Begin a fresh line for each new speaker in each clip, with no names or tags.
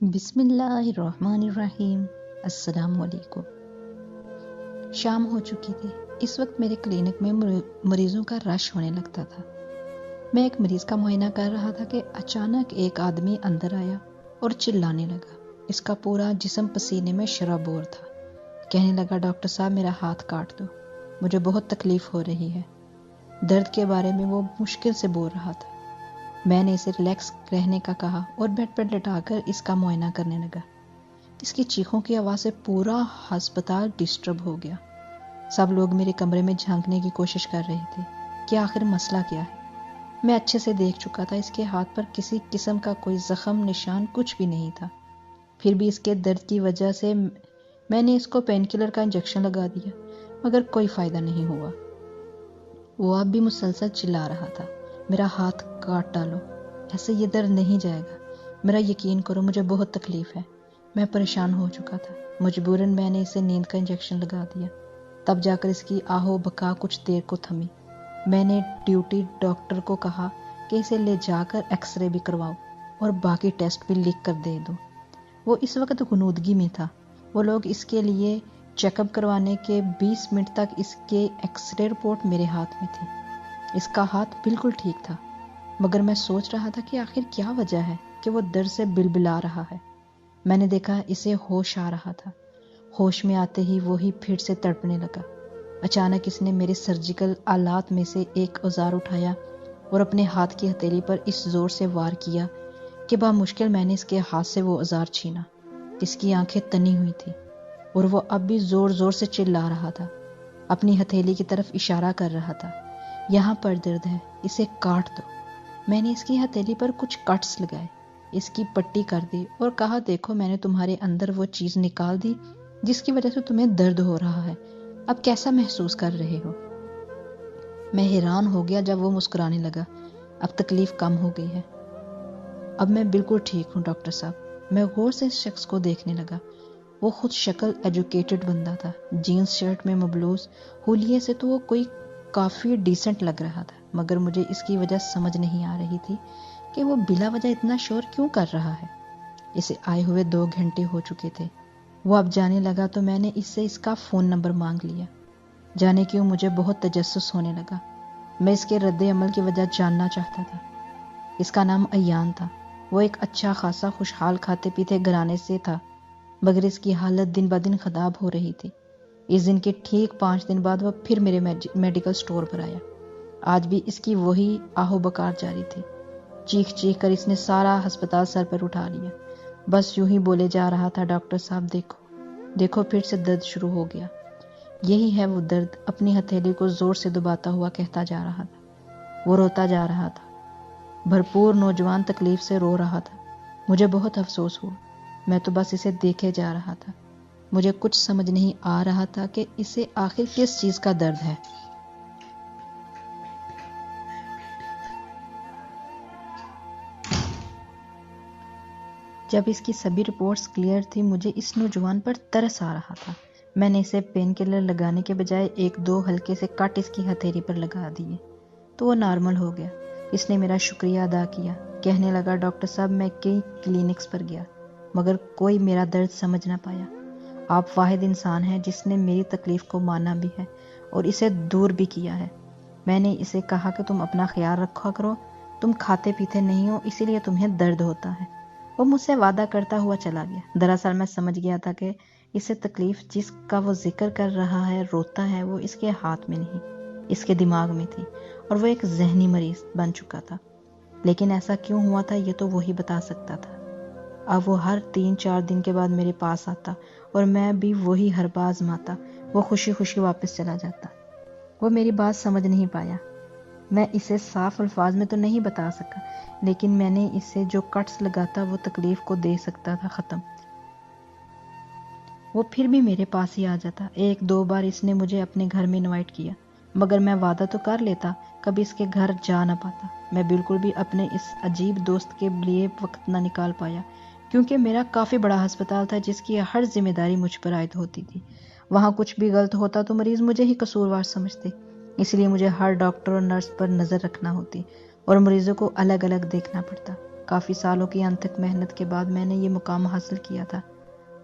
بسم اللہ الرحمن الرحیم۔ السلام علیکم۔ شام ہو چکی تھی۔ اس وقت میرے کلینک میں مریضوں کا رش ہونے لگتا تھا۔ میں ایک مریض کا معائنہ کر رہا تھا کہ اچانک ایک آدمی اندر آیا اور چلانے لگا۔ اس کا پورا جسم پسینے میں شرابور تھا۔ کہنے لگا، ڈاکٹر صاحب میرا ہاتھ کاٹ دو، مجھے بہت تکلیف ہو رہی ہے۔ درد کے بارے میں وہ مشکل سے بول رہا تھا۔ میں نے اسے ریلیکس رہنے کا کہا اور بیڈ پر لٹا کر اس کا معائنہ کرنے لگا۔ اس کی چیخوں کی آواز سے پورا ہسپتال ڈسٹرب ہو گیا۔ سب لوگ میرے کمرے میں جھانکنے کی کوشش کر رہے تھے کہ آخر مسئلہ کیا ہے۔ میں اچھے سے دیکھ چکا تھا، اس کے ہاتھ پر کسی قسم کا کوئی زخم نشان کچھ بھی نہیں تھا۔ پھر بھی اس کے درد کی وجہ سے میں نے اس کو پین کلر کا انجیکشن لگا دیا، مگر کوئی فائدہ نہیں ہوا۔ وہ اب بھی مسلسل چلا رہا تھا، میرا ہاتھ کاٹ ڈالو، ایسے یہ درد نہیں جائے گا، میرا یقین کرو، مجھے بہت تکلیف ہے۔ میں پریشان ہو چکا تھا۔ مجبوراً میں نے اسے نیند کا انجیکشن لگا دیا۔ تب جا کر اس کی آہو بکا کچھ دیر کو تھمی۔ میں نے ڈیوٹی ڈاکٹر کو کہا کہ اسے لے جا کر ایکس رے بھی کرواؤ اور باقی ٹیسٹ بھی لکھ کر دے دو۔ وہ اس وقت غنودگی میں تھا۔ وہ لوگ اس کے لیے چیک اپ کروانے کے 20 منٹ تک اس کے ایکس رے رپورٹ میرے ہاتھ میں تھی۔ اس کا ہاتھ بالکل ٹھیک تھا، مگر میں سوچ رہا تھا کہ آخر کیا وجہ ہے کہ وہ درد سے بلبلا رہا ہے۔ میں نے دیکھا اسے ہوش آ رہا تھا۔ ہوش میں آتے ہی وہی پھر سے تڑپنے لگا۔ اچانک اس نے میرے سرجیکل آلات میں سے ایک اوزار اٹھایا اور اپنے ہاتھ کی ہتھیلی پر اس زور سے وار کیا کہ بامشکل میں نے اس کے ہاتھ سے وہ اوزار چھینا۔ اس کی آنکھیں تنی ہوئی تھی اور وہ اب بھی زور زور سے چلا رہا تھا، اپنی ہتھیلی کی طرف اشارہ کر رہا تھا۔ یہاں پر درد ہے، اسے کاٹ دو۔ میں نے اس کی ہتھیلی پر کچھ کٹس لگائے، اس کی پٹی کر دی اور کہا، دیکھو میں نے تمہارے اندر وہ چیز نکال دی جس کی وجہ سے تمہیں درد ہو رہا ہے۔ اب کیسا محسوس کر رہے ہو؟ میں حیران ہو گیا جب وہ مسکرانے لگا۔ اب تکلیف کم ہو گئی ہے، اب میں بالکل ٹھیک ہوں ڈاکٹر صاحب۔ میں غور سے اس شخص کو دیکھنے لگا۔ وہ خود شکل ایجوکیٹڈ بندہ تھا، جینز شرٹ میں مبلوز، ہولیے سے تو وہ کوئی کافی ڈیسنٹ لگ رہا تھا، مگر مجھے اس کی وجہ سمجھ نہیں آ رہی تھی کہ وہ بلا وجہ اتنا شور کیوں کر رہا ہے۔ اسے آئے ہوئے 2 گھنٹے ہو چکے تھے۔ وہ اب جانے لگا تو میں نے اس سے اس کا فون نمبر مانگ لیا۔ جانے کیوں مجھے بہت تجسس ہونے لگا۔ میں اس کے رد عمل کی وجہ جاننا چاہتا تھا۔ اس کا نام ایان تھا۔ وہ ایک اچھا خاصا خوشحال کھاتے پیتے گھرانے سے تھا، مگر اس کی حالت دن بدن خراب ہو رہی تھی۔ اس دن کے ٹھیک 5 دن بعد وہ پھر میرے میڈیکل سٹور پر آیا۔ آج بھی اس کی وہی آہو بکار جاری تھی۔ چیخ چیخ کر اس نے سارا ہسپتال سر پر اٹھا لیا۔ بس یوں ہی بولے جا رہا تھا، ڈاکٹر صاحب دیکھو دیکھو پھر سے درد شروع ہو گیا۔ یہی ہے وہ درد، اپنی ہتھیلی کو زور سے دباتا ہوا کہتا جا رہا تھا۔ وہ روتا جا رہا تھا۔ بھرپور نوجوان تکلیف سے رو رہا تھا۔ مجھے بہت افسوس ہوا۔ میں تو بس اسے دیکھے جا رہا تھا۔ مجھے کچھ سمجھ نہیں آ رہا تھا کہ اسے آخر کس چیز کا درد ہے۔ جب اس کی سبھی رپورٹس کلیئر تھی، مجھے اس نوجوان پر ترس آ رہا تھا۔ میں نے اسے پین کلر لگانے کے بجائے 1-2 ہلکے سے کٹ اس کی ہتھیلی پر لگا دیے تو وہ نارمل ہو گیا۔ اس نے میرا شکریہ ادا کیا، کہنے لگا، ڈاکٹر صاحب میں کئی کلینکس پر گیا مگر کوئی میرا درد سمجھ نہ پایا۔ آپ واحد انسان ہیں جس نے میری تکلیف کو مانا بھی ہے اور اسے دور بھی کیا ہے۔ میں نے اسے کہا کہ تم اپنا خیال رکھا کرو، تم کھاتے پیتے نہیں ہو اسی لیے تمہیں درد ہوتا ہے۔ وہ مجھ سے وعدہ کرتا ہوا چلا گیا۔ دراصل میں سمجھ گیا تھا کہ اسے تکلیف جس کا وہ ذکر کر رہا ہے، روتا ہے، وہ اس کے ہاتھ میں نہیں، اس کے دماغ میں تھی، اور وہ ایک ذہنی مریض بن چکا تھا۔ لیکن ایسا کیوں ہوا تھا یہ تو وہی بتا سکتا تھا۔ اب وہ ہر 3-4 دن کے بعد میرے پاس آتا اور میں بھی وہی حربہ آزماتا۔ وہ خوشی خوشی واپس چلا جاتا۔ وہ میری بات سمجھ نہیں پایا۔ میں اسے صاف الفاظ میں تو نہیں بتا سکا، لیکن میں نے اسے جو کٹس لگاتا وہ تکلیف کو دے سکتا تھا ختم۔ وہ پھر بھی میرے پاس ہی آ جاتا۔ 1-2 بار اس نے مجھے اپنے گھر میں انوائٹ کیا، مگر میں وعدہ تو کر لیتا، کبھی اس کے گھر جا نہ پاتا۔ میں بالکل بھی اپنے اس عجیب دوست کے لیے وقت نہ نکال پایا، کیونکہ میرا کافی بڑا ہسپتال تھا جس کی ہر ذمہ داری مجھ پر عائد ہوتی تھی۔ وہاں کچھ بھی غلط ہوتا تو مریض مجھے ہی قصوروار سمجھتے، اس لیے مجھے ہر ڈاکٹر اور نرس پر نظر رکھنا ہوتی اور مریضوں کو الگ الگ دیکھنا پڑتا۔ کافی سالوں کی انتھک محنت کے بعد میں نے یہ مقام حاصل کیا تھا۔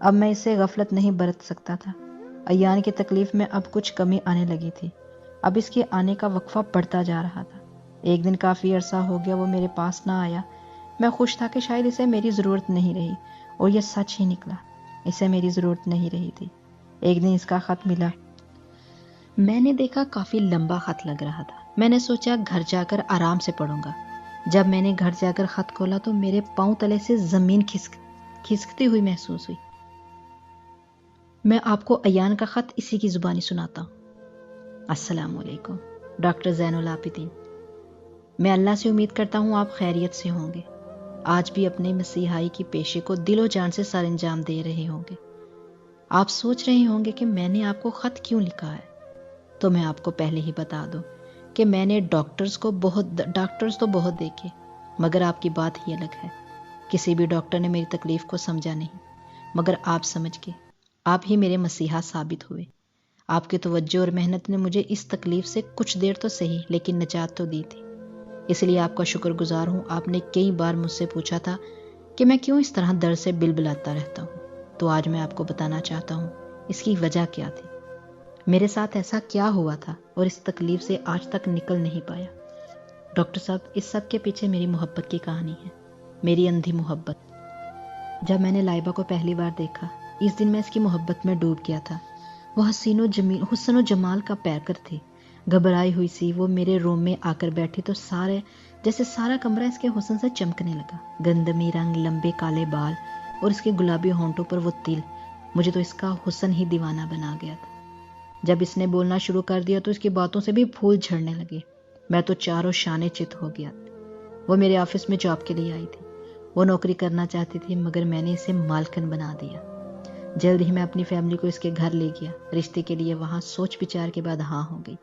اب میں اس سے غفلت نہیں برت سکتا تھا۔ ایان کی تکلیف میں اب کچھ کمی آنے لگی تھی۔ اب اس کے آنے کا وقفہ بڑھتا جا رہا تھا۔ ایک دن کافی عرصہ ہو گیا وہ میرے پاس نہ آیا۔ میں خوش تھا کہ شاید اسے میری ضرورت نہیں رہی، اور یہ سچ ہی نکلا، اسے میری ضرورت نہیں رہی تھی۔ ایک دن اس کا خط ملا۔ میں نے دیکھا کافی لمبا خط لگ رہا تھا۔ میں نے سوچا گھر جا کر آرام سے پڑھوں گا۔ جب میں نے گھر جا کر خط کھولا تو میرے پاؤں تلے سے زمین کھسکتی ہوئی محسوس ہوئی۔ میں آپ کو ایان کا خط اسی کی زبانی سناتا ہوں۔ السلام علیکم ڈاکٹر زین العابدین، میں اللہ سے امید کرتا ہوں آپ خیریت سے ہوں گے۔ آج بھی اپنے مسیحائی کی پیشے کو دل و جان سے سر انجام دے رہے ہوں گے۔ آپ سوچ رہے ہوں گے کہ میں نے آپ کو خط کیوں لکھا ہے، تو میں آپ کو پہلے ہی بتا دوں کہ میں نے ڈاکٹرز تو بہت دیکھے، مگر آپ کی بات ہی الگ ہے۔ کسی بھی ڈاکٹر نے میری تکلیف کو سمجھا نہیں، مگر آپ سمجھ کے، آپ ہی میرے مسیحا ثابت ہوئے۔ آپ کی توجہ اور محنت نے مجھے اس تکلیف سے کچھ دیر تو صحیح لیکن نجات تو دی تھی۔ اس لیے آپ کا شکر گزار ہوں۔ آپ نے کئی بار مجھ سے پوچھا تھا کہ میں کیوں اس طرح درد سے بلبلاتا رہتا ہوں، تو آج میں آپ کو بتانا چاہتا ہوں اس کی وجہ کیا تھی، میرے ساتھ ایسا کیا ہوا تھا اور اس تکلیف سے آج تک نکل نہیں پایا۔ ڈاکٹر صاحب، اس سب کے پیچھے میری محبت کی کہانی ہے، میری اندھی محبت۔ جب میں نے لائبہ کو پہلی بار دیکھا، اس دن میں اس کی محبت میں ڈوب گیا تھا۔ وہ حسن و جمال کا پیکر تھی۔ گھبرائی ہوئی سی وہ میرے روم میں آ کر بیٹھی تو جیسے سارا کمرہ اس کے حسن سے چمکنے لگا۔ گندمی رنگ، لمبے کالے بال اور اس کے گلابی ہونٹوں پر وہ تل، مجھے تو اس کا حسن ہی دیوانہ بنا گیا تھا۔ جب اس نے بولنا شروع کر دیا تو اس کی باتوں سے بھی پھول جھڑنے لگے۔ میں تو چاروں شانے چت ہو گیا۔ وہ میرے آفس میں جاب کے لیے آئی تھی۔ وہ نوکری کرنا چاہتی تھی، مگر میں نے اسے مالکن بنا دیا۔ جلد ہی میں اپنی فیملی کو اس کے گھر لے گیا۔ رشتے کے لیے وہاں سوچ بچار کے بعد ہاں ہو گئی۔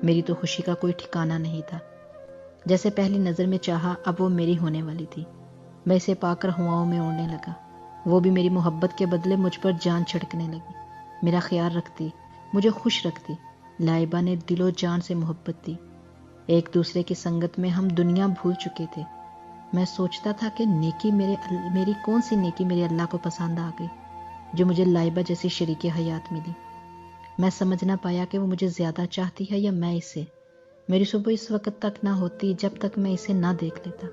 میری تو خوشی کا کوئی ٹھکانہ نہیں تھا۔ جیسے پہلی نظر میں چاہا اب وہ میری ہونے والی تھی۔ میں اسے پا کر ہواؤں میں اڑنے لگا۔ وہ بھی میری محبت کے بدلے مجھ پر جان چھڑکنے لگی، میرا خیال رکھتی، مجھے خوش رکھتی۔ لائبہ نے دل و جان سے محبت دی۔ ایک دوسرے کی سنگت میں ہم دنیا بھول چکے تھے۔ میں سوچتا تھا کہ میری کون سی نیکی میرے اللہ کو پسند آ گئی جو مجھے لائبہ جیسی شریک حیات ملی۔ میں سمجھ نہ پایا کہ وہ مجھے زیادہ چاہتی ہے یا میں اسے۔ میری صبح اس وقت تک نہ ہوتی جب تک میں اسے نہ دیکھ لیتا۔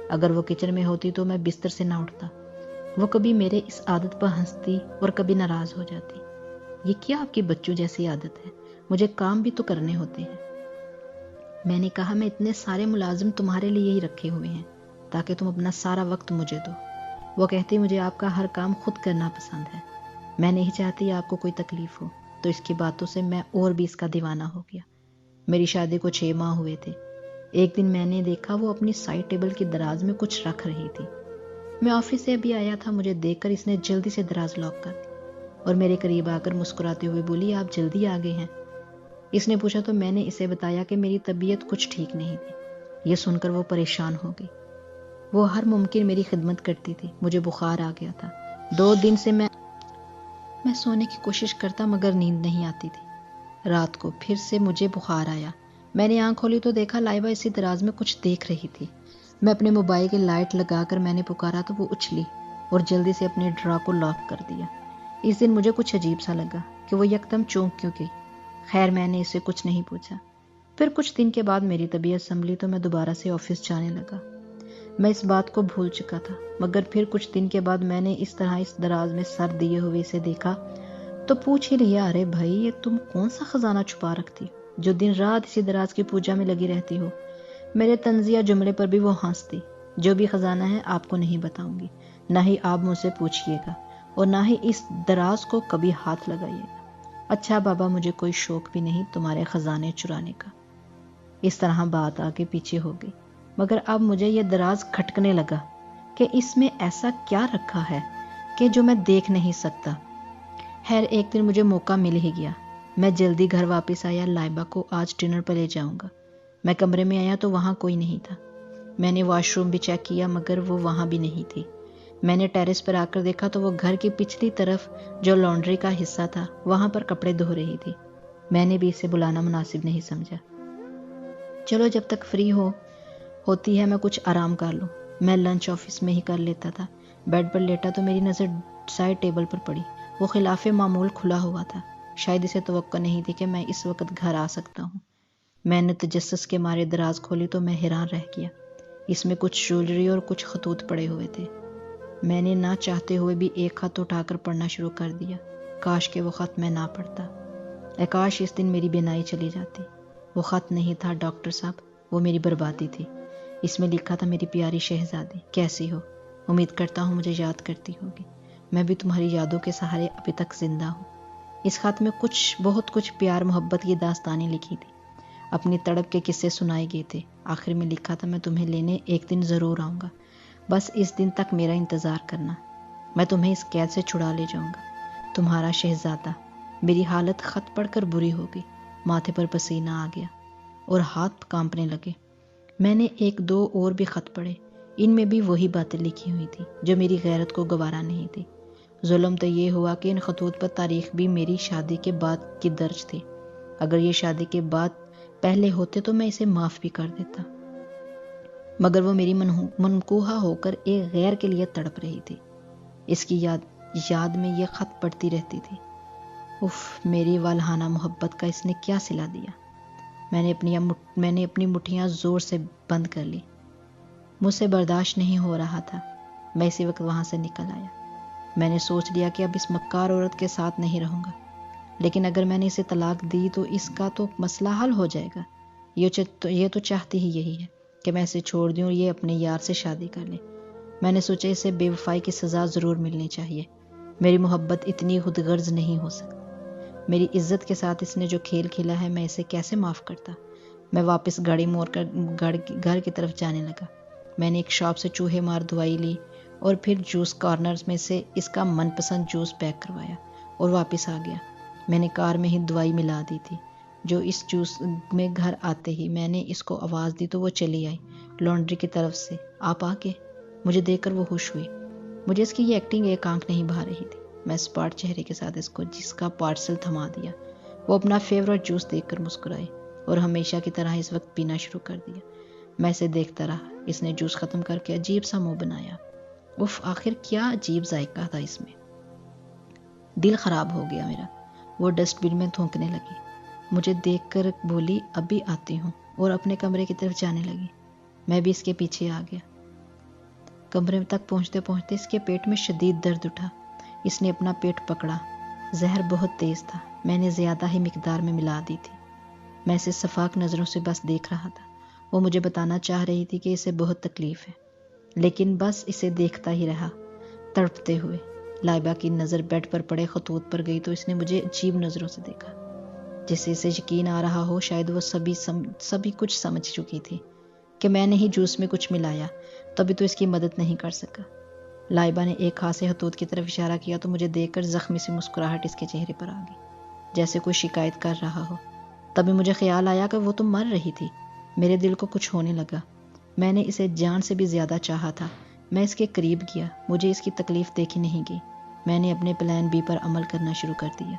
اگر وہ کچن میں ہوتی تو میں بستر سے نہ اٹھتا۔ وہ کبھی میرے اس عادت پر ہنستی اور کبھی ناراض ہو جاتی۔ یہ کیا آپ کی بچوں جیسی عادت ہے؟ مجھے کام بھی تو کرنے ہوتے ہیں۔ میں نے کہا میں اتنے سارے ملازم تمہارے لیے ہی رکھے ہوئے ہیں تاکہ تم اپنا سارا وقت مجھے دو۔ وہ کہتی مجھے آپ کا ہر کام خود کرنا پسند ہے، میں نہیں چاہتی آپ کو کوئی تکلیف ہو۔ تو اس کی باتوں سے میں اور بھی اس کا دیوانہ ہو گیا۔ میری شادی کو 6 ماہ ہوئے تھے۔ ایک دن میں نے دیکھا وہ اپنی سائڈ ٹیبل کی دراز میں کچھ رکھ رہی تھی۔ میں آفس سے ابھی آیا تھا، مجھے دیکھ کر اس نے جلدی سے دراز لاک کر دی اور میرے قریب آ کر مسکراتے ہوئے بولی، آپ جلدی آ گئے ہیں۔ اس نے پوچھا تو میں نے اسے بتایا کہ میری طبیعت کچھ ٹھیک نہیں تھی۔ یہ سن کر وہ پریشان ہو گئی۔ وہ ہر ممکن میری خدمت کرتی تھی۔ مجھے بخار آ گیا تھا۔ 2 دن سے میں سونے کی کوشش کرتا مگر نیند نہیں آتی تھی۔ رات کو پھر سے مجھے بخار آیا۔ میں نے آنکھ کھولی تو دیکھا لائبہ اسی دراز میں کچھ دیکھ رہی تھی۔ میں اپنے موبائل کی لائٹ لگا کر میں نے پکارا تو وہ اچھلی اور جلدی سے اپنے ڈرا کو لاک کر دیا۔ اس دن مجھے کچھ عجیب سا لگا کہ وہ یکدم چونک کیوں گئی۔ خیر میں نے اسے کچھ نہیں پوچھا۔ پھر کچھ دن کے بعد میری طبیعت سنبھلی تو میں دوبارہ سے آفس جانے لگا۔ میں اس بات کو بھول چکا تھا، مگر پھر کچھ دن کے بعد میں نے اس طرح اس دراز میں سر دیے ہوئے اسے دیکھا تو پوچھ ہی لیا، ارے بھائی یہ تم کون سا خزانہ چھپا رکھتی جو دن رات اسی دراز کی پوجا میں لگی رہتی ہو؟ میرے طنزیہ جملے پر بھی وہ ہنستی۔ جو بھی خزانہ ہے آپ کو نہیں بتاؤں گی، نہ ہی آپ مجھ سے پوچھئے گا اور نہ ہی اس دراز کو کبھی ہاتھ لگائیے گا۔ اچھا بابا، مجھے کوئی شوق بھی نہیں تمہارے خزانے چرانے کا۔ اس طرح بات آگے پیچھے ہو گئی، مگر اب مجھے یہ دراز کھٹکنے لگا کہ اس میں ایسا کیا رکھا ہے کہ جو میں دیکھ نہیں سکتا۔ خیر ایک دن مجھے موقع مل ہی گیا۔ میں جلدی گھر واپس آیا۔ لائبہ کو آج ڈنر پر لے جاؤں گا۔ میں کمرے میں آیا تو وہاں کوئی نہیں تھا۔ میں نے واش روم بھی چیک کیا مگر وہ وہاں بھی نہیں تھی۔ میں نے ٹیرس پر آ کر دیکھا تو وہ گھر کی پچھلی طرف جو لانڈری کا حصہ تھا وہاں پر کپڑے دھو رہی تھی۔ میں نے بھی اسے بلانا مناسب نہیں سمجھا۔ چلو جب تک فری ہوتی ہے میں کچھ آرام کر لوں۔ میں لنچ آفس میں ہی کر لیتا تھا۔ بیڈ پر لیٹا تو میری نظر سائڈ ٹیبل پر پڑی۔ وہ خلاف معمول کھلا ہوا تھا۔ شاید اسے توقع نہیں تھی کہ میں اس وقت گھر آ سکتا ہوں۔ میں نے تجسس کے مارے دراز کھولی تو میں حیران رہ گیا۔ اس میں کچھ جویلری اور کچھ خطوط پڑے ہوئے تھے۔ میں نے نہ چاہتے ہوئے بھی ایک خط اٹھا کر پڑھنا شروع کر دیا۔ کاش کہ وہ خط میں نہ پڑھتا۔ اے کاش اس دن میری بینائی چلی جاتی۔ وہ خط نہیں تھا ڈاکٹر صاحب، وہ میری بربادی تھی۔ اس میں لکھا تھا، میری پیاری شہزادی کیسی ہو؟ امید کرتا ہوں مجھے یاد کرتی ہوگی۔ میں بھی تمہاری یادوں کے سہارے ابھی تک زندہ ہوں۔ اس خط میں بہت کچھ پیار محبت کی داستانیں لکھی تھی، اپنی تڑپ کے قصے سنائے گئے تھے۔ آخر میں لکھا تھا، میں تمہیں لینے ایک دن ضرور آؤں گا، بس اس دن تک میرا انتظار کرنا۔ میں تمہیں اس قید سے چھڑا لے جاؤں گا، تمہارا شہزادہ۔ میری حالت خط پڑھ کر بری ہو گئی۔ ماتھے پر پسینہ آ گیا اور ہاتھ کانپنے لگے۔ میں نے ایک دو اور بھی خط پڑھے۔ ان میں بھی وہی باتیں لکھی ہوئی تھی جو میری غیرت کو گوارا نہیں تھی۔ ظلم تو یہ ہوا کہ ان خطوط پر تاریخ بھی میری شادی کے بعد کی درج تھی۔ اگر یہ شادی کے بعد پہلے ہوتے تو میں اسے معاف بھی کر دیتا، مگر وہ میری منقوہ ہو کر ایک غیر کے لیے تڑپ رہی تھی۔ اس کی یاد میں یہ خط پڑھتی رہتی تھی۔ اف، میری والہانہ محبت کا اس نے کیا صلہ دیا۔ میں نے اپنی مٹھیاں زور سے بند کر لی۔ مجھ سے برداشت نہیں ہو رہا تھا۔ میں اسی وقت وہاں سے نکل آیا۔ میں نے سوچ لیا کہ اب اس مکار عورت کے ساتھ نہیں رہوں گا، لیکن اگر میں نے اسے طلاق دی تو اس کا تو مسئلہ حل ہو جائے گا۔ یہ تو چاہتی ہی یہی ہے کہ میں اسے چھوڑ دوں اور یہ اپنے یار سے شادی کر لے۔ میں نے سوچا اسے بے وفائی کی سزا ضرور ملنی چاہیے۔ میری محبت اتنی خود غرض نہیں ہو سکتی۔ میری عزت کے ساتھ اس نے جو کھیل کھیلا ہے، میں اسے کیسے معاف کرتا؟ میں واپس گاڑی موڑ کر گھر کی طرف جانے لگا۔ میں نے ایک شاپ سے چوہے مار دوائی لی اور پھر جوس کارنرز میں سے اس کا من پسند جوس پیک کروایا اور واپس آ گیا۔ میں نے کار میں ہی دوائی ملا دی تھی۔ جو اس جوس میں گھر آتے ہی میں نے اس کو آواز دی تو وہ چلی آئی لانڈری کی طرف سے۔ آپ آ گئے؟ مجھے دیکھ کر وہ خوش ہوئی۔ مجھے اس کی یہ ایکٹنگ ایک آنکھ نہیں بھا رہی تھی۔ میں اسپاٹ چہرے کے ساتھ اس کو جس کا پارسل تھما دیا۔ وہ اپنا فیورٹ جوس دیکھ کر مسکرائی اور ہمیشہ کی طرح اس وقت پینا شروع کر دیا۔ میں اسے دیکھتا رہا۔ اس نے جوس ختم کر کے عجیب سا منہ بنایا۔ اف، آخر کیا عجیب ذائقہ تھا اس میں۔ دل خراب ہو گیا میرا۔ وہ ڈسٹ بن میں تھونکنے لگی۔ مجھے دیکھ کر بولی، ابھی آتی ہوں، اور اپنے کمرے کی طرف جانے لگی۔ میں بھی اس کے پیچھے آ گیا۔ کمرے تک پہنچتے پہنچتے اس کے پیٹ میں شدید درد اٹھا۔ اس نے اپنا پیٹ پکڑا۔ زہر بہت تیز تھا۔ میں نے زیادہ ہی مقدار میں ملا دی تھی۔ میں اسے شفاف نظروں سے بس دیکھ رہا تھا۔ وہ مجھے بتانا چاہ رہی تھی کہ اسے بہت تکلیف ہے، لیکن بس اسے دیکھتا ہی رہا تڑپتے ہوئے۔ لائبہ کی نظر بیڈ پر پڑے خطوط پر گئی تو اس نے مجھے عجیب نظروں سے دیکھا، جسے اسے یقین آ رہا ہو شاید وہ سبھی کچھ سمجھ چکی تھی کہ میں نے ہی جوس میں کچھ ملایا، تبھی تو اس کی مدد نہیں کر سکا۔ لائبہ نے ایک ہاتھ سے خطوط کی طرف اشارہ کیا تو مجھے دیکھ کر زخمی سی مسکراہٹ اس کے چہرے پر آ گئی، جیسے کوئی شکایت کر رہا ہو۔ تبھی مجھے خیال آیا کہ وہ تو مر رہی تھی۔ میرے دل کو کچھ ہونے لگا۔ میں نے اسے جان سے بھی زیادہ چاہا تھا۔ میں اس کے قریب گیا۔ مجھے اس کی تکلیف دیکھی نہیں گئی۔ میں نے اپنے پلان بی پر عمل کرنا شروع کر دیا۔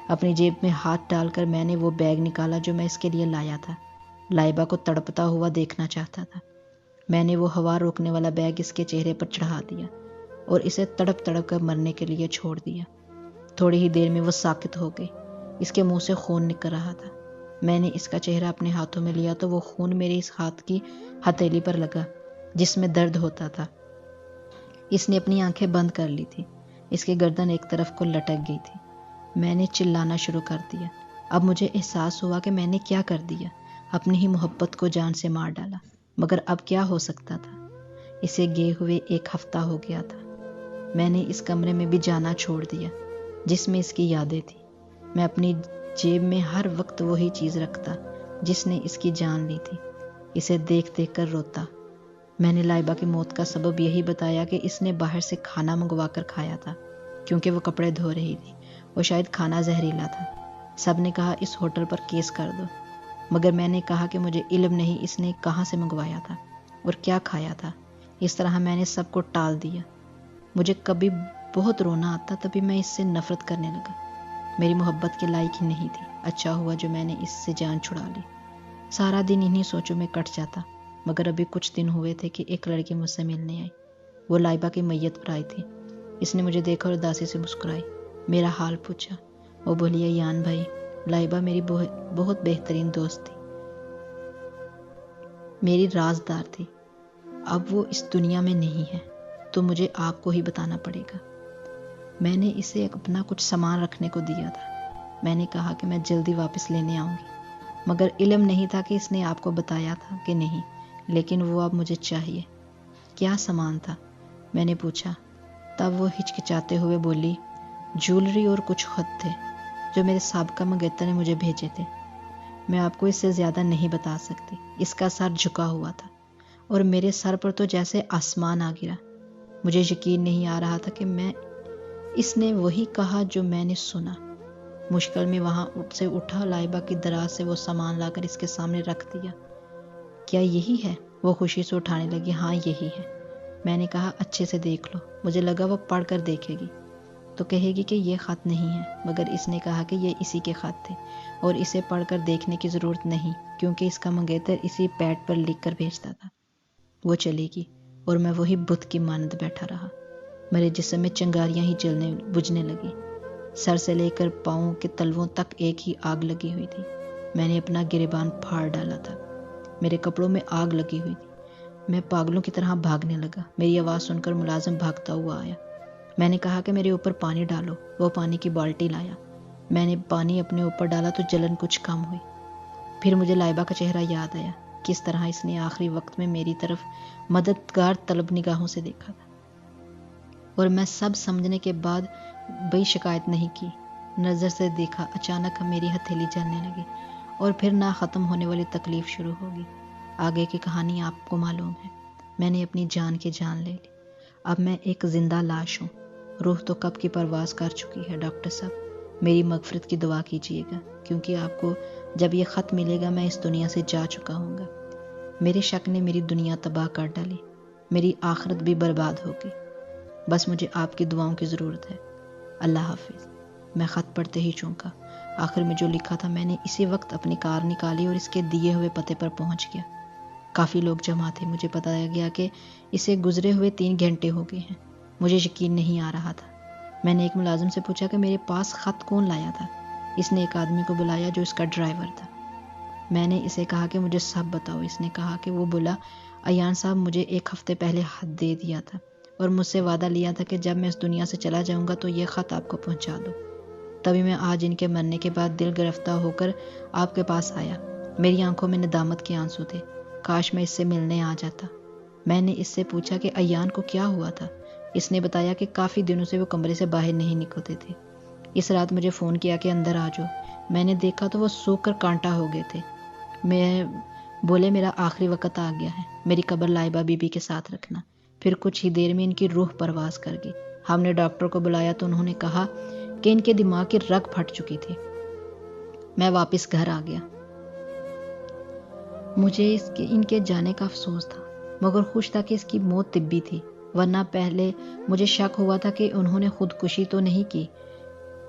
اپنی جیب میں ہاتھ ڈال کر میں نے وہ بیگ نکالا جو میں اس کے لیے لایا تھا۔ لائبہ کو تڑپتا ہوا دیکھنا چاہتا تھا۔ میں نے وہ ہوا روکنے والا بیگ اس کے چہرے پر چڑھا دیا اور اسے تڑپ کر مرنے کے لیے چھوڑ دیا۔ تھوڑی ہی دیر میں وہ ساکت ہو گئی۔ اس کے منہ سے خون نکل رہا تھا۔ میں نے اس کا چہرہ اپنے ہاتھوں میں لیا تو وہ خون میرے اس ہاتھ کی ہتھیلی پر لگا جس میں درد ہوتا تھا۔ اس نے اپنی آنکھیں بند کر لی تھی۔ اس کی گردن ایک طرف کو لٹک گئی تھی۔ میں نے چلانا شروع کر دیا۔ اب مجھے احساس ہوا کہ میں نے کیا کر دیا، اپنی ہی محبت کو جان سے مار ڈالا۔ مگر اب کیا ہو سکتا تھا؟ اسے گئے ہوئے 1 ہفتہ ہو گیا تھا۔ میں نے اس کمرے میں بھی جانا چھوڑ دیا جس میں اس کی یادیں تھیں۔ میں اپنی جیب میں ہر وقت وہی چیز رکھتا جس نے اس کی جان لی تھی۔ اسے دیکھ کر روتا۔ میں نے لائبہ کی موت کا سبب یہی بتایا کہ اس نے باہر سے کھانا منگوا کر کھایا تھا کیونکہ وہ کپڑے دھو رہی تھی اور شاید کھانا زہریلا تھا۔ سب نے کہا اس ہوٹل پر کیس کر دو، مگر میں نے کہا کہ مجھے علم نہیں اس نے کہاں سے منگوایا تھا اور کیا کھایا تھا۔ اس طرح میں نے سب کو ٹال دیا۔ مجھے کبھی بہت رونا آتا، تبھی میں اس سے نفرت کرنے لگا۔ میری محبت کے لائق ہی نہیں تھی۔ اچھا ہوا جو میں نے اس سے جان چھڑا لی۔ سارا دن انہی سوچوں میں کٹ جاتا۔ مگر ابھی کچھ دن ہوئے تھے کہ ایک لڑکی مجھ سے ملنے آئی۔ وہ لائبہ کی میت پر آئی تھی۔ اس نے مجھے دیکھا اور اداسی سے مسکرائی، میرا حال پوچھا۔ وہ بولی، ایان بھائی، لائبہ میری بہت بہترین دوست تھی، میری رازدار تھی۔ اب وہ اس دنیا میں نہیں ہے تو مجھے آپ کو ہی بتانا پڑے گا۔ میں نے اسے اپنا کچھ سامان رکھنے کو دیا تھا۔ میں نے کہا کہ میں جلدی واپس لینے آؤں گی، مگر علم نہیں تھا کہ اس نے آپ کو بتایا تھا کہ نہیں، لیکن وہ اب مجھے چاہیے۔ کیا سامان تھا؟ میں نے پوچھا۔ تب وہ ہچکچاتے ہوئے بولی، جولری اور کچھ خط تھے جو میرے سابقہ منگیتر نے مجھے بھیجے تھے۔ میں آپ کو اس سے زیادہ نہیں بتا سکتی۔ اس کا سر جھکا ہوا تھا اور میرے سر پر تو جیسے آسمان آ گرا۔ مجھے یقین نہیں آ رہا تھا کہ اس نے وہی کہا جو میں نے سنا۔ مشکل میں وہاں سے اٹھا، لائبہ کی دراز سے وہ سامان لا کر اس کے سامنے رکھ دیا۔ کیا یہی ہے؟ وہ خوشی سے اٹھانے لگی۔ ہاں یہی ہے۔ میں نے کہا، اچھے سے دیکھ لو۔ مجھے لگا وہ پڑھ کر دیکھے گی تو کہے گی کہ یہ خط نہیں ہے، مگر اس نے کہا کہ یہ اسی کے خط تھے اور اسے پڑھ کر دیکھنے کی ضرورت نہیں، کیونکہ اس کا منگیتر اسی پیڈ پر لکھ کر بھیجتا تھا۔ وہ چلے گی اور میں وہی بت کی مانند بیٹھا رہا۔ میرے جسم میں چنگاریاں ہی بجھنے لگی۔ سر سے لے کر پاؤں کے تلووں تک ایک ہی آگ لگی ہوئی تھی۔ میں نے اپنا گریبان پھاڑ ڈالا تھا۔ میرے کپڑوں میں آگ لگی ہوئی تھی۔ میں پاگلوں کی طرح بھاگنے لگا۔ میری آواز سن کر ملازم بھاگتا ہوا آیا۔ میں نے کہا کہ میرے اوپر پانی ڈالو۔ وہ پانی کی بالٹی لایا۔ میں نے پانی اپنے اوپر ڈالا تو جلن کچھ کم ہوئی۔ پھر مجھے لائبہ کا چہرہ یاد آیا، کس طرح اس نے آخری وقت میں میری طرف مددگار طلب نگاہوں سے دیکھا تھا، اور میں سب سمجھنے کے بعد بھی شکایت نہیں کی۔ نظر سے دیکھا، اچانک میری ہتھیلی جلنے لگی اور پھر نہ ختم ہونے والی تکلیف شروع ہوگی۔ آگے کی کہانی آپ کو معلوم ہے۔ میں نے اپنی جان کی جان لے لی۔ اب میں ایک زندہ لاش ہوں۔ روح تو کب کی پرواز کر چکی ہے۔ ڈاکٹر صاحب، میری مغفرت کی دعا کیجیے گا، کیونکہ آپ کو جب یہ خط ملے گا میں اس دنیا سے جا چکا ہوں گا۔ میرے شک نے میری دنیا تباہ کر ڈالی، میری آخرت بھی برباد ہوگی۔ بس مجھے آپ کی دعاؤں کی ضرورت ہے۔ اللہ حافظ۔ میں خط پڑھتے ہی چونکا۔ آخر میں جو لکھا تھا میں نے اسی وقت اپنی کار نکالی اور اس کے دیے ہوئے پتے پر پہنچ گیا۔ کافی لوگ جمع تھے۔ مجھے بتایا گیا کہ اسے گزرے ہوئے 3 گھنٹے ہو گئے ہیں۔ مجھے یقین نہیں آ رہا تھا۔ میں نے ایک ملازم سے پوچھا کہ میرے پاس خط کون لایا تھا۔ اس نے ایک آدمی کو بلایا جو اس کا ڈرائیور تھا۔ میں نے اسے کہا کہ مجھے سب بتاؤ۔ اس نے کہا کہ وہ بولا، ایان صاحب مجھے 1 ہفتے پہلے خط دے دیا تھا اور مجھ سے وعدہ لیا تھا کہ جب میں اس دنیا سے چلا جاؤں گا تو یہ خط آپ کو پہنچا دو۔ تبھی میں آج ان کے مرنے کے بعد دل گرفتہ ہو کر آپ کے پاس آیا۔ میری آنکھوں میں ندامت کے آنسو تھے۔ کاش میں اس سے ملنے آ جاتا۔ میں نے اس سے پوچھا کہ ایان کو کیا ہوا تھا۔ اس نے بتایا کہ کافی دنوں سے وہ کمرے سے باہر نہیں نکلتے تھے۔ اس رات مجھے فون کیا کہ اندر آ جاؤ۔ میں نے دیکھا تو وہ سوکھ کر کانٹا ہو گئے تھے۔ میں بولے، میرا آخری وقت آ گیا ہے، میری قبر لائبہ بی بی کے ساتھ رکھنا۔ پھر کچھ ہی دیر میں ان کی روح پرواز کر گئی۔ ہم نے ڈاکٹر کو بلایا تو انہوں نے کہا کہ ان کے دماغ کی رگ پھٹ چکی تھی۔ میں واپس گھر آ گیا۔ مجھے ان کے جانے کا افسوس تھا، مگر خوش تھا کہ اس کی موت طبی تھی، ورنہ پہلے مجھے شک ہوا تھا کہ انہوں نے خودکشی تو نہیں کی،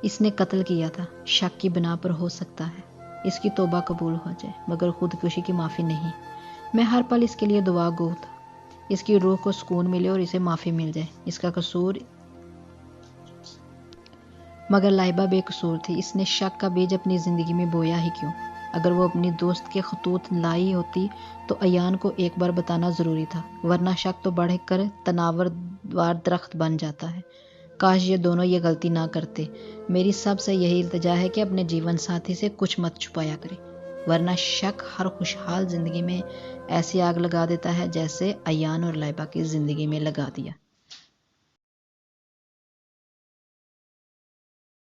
اس نے قتل کیا تھا۔ شک کی بنا پر ہو سکتا ہے اس کی توبہ قبول ہو جائے، مگر خودکشی کی معافی نہیں۔ میں ہر پل اس کے لیے دعا گو تھا، اس کی روح کو سکون ملے اور اسے معافی مل جائے۔ اس کا قصور، مگر لائبہ بے قصور تھی۔ اس نے شک کا بیج اپنی زندگی میں بویا ہی کیوں؟ اگر وہ اپنی دوست کے خطوط لائی ہوتی تو ایان کو ایک بار بتانا ضروری تھا، ورنہ شک تو بڑھ کر تناور وار درخت بن جاتا ہے۔ کاش یہ دونوں یہ غلطی نہ کرتے۔ میری سب سے یہی التجا ہے کہ اپنے جیون ساتھی سے کچھ مت چھپایا کرے، ورنہ شک ہر خوشحال زندگی میں ایسی آگ لگا دیتا ہے جیسے ایان اور لائبہ کی زندگی میں لگا دیا۔